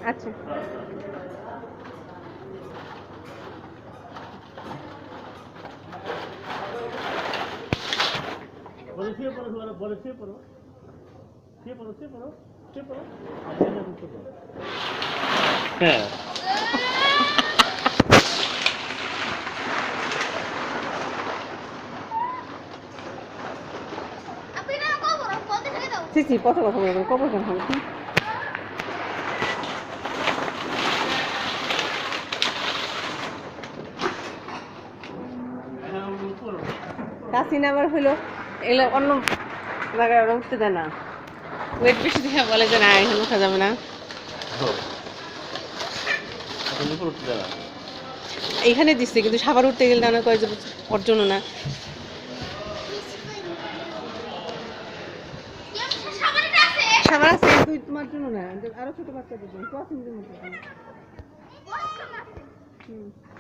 আচ্ছা হ্যাঁ সিসি কত কথা বলবেন কবর কেন হবে কাসিন আবার হইলো এগুলো অন্য জায়গায় উঠতে দেয় না ওয়েট বেশি দেখে বলে যে না এখানে উঠা যাবে না এইখানে দিচ্ছে কিন্তু সাবার উঠতে গেলে না কয় যে ওর জন্য না সাবার আছে তুই তোমার জন্য না আরো ছোট বাচ্চাদের জন্য ক্লাস মধ্যে হুম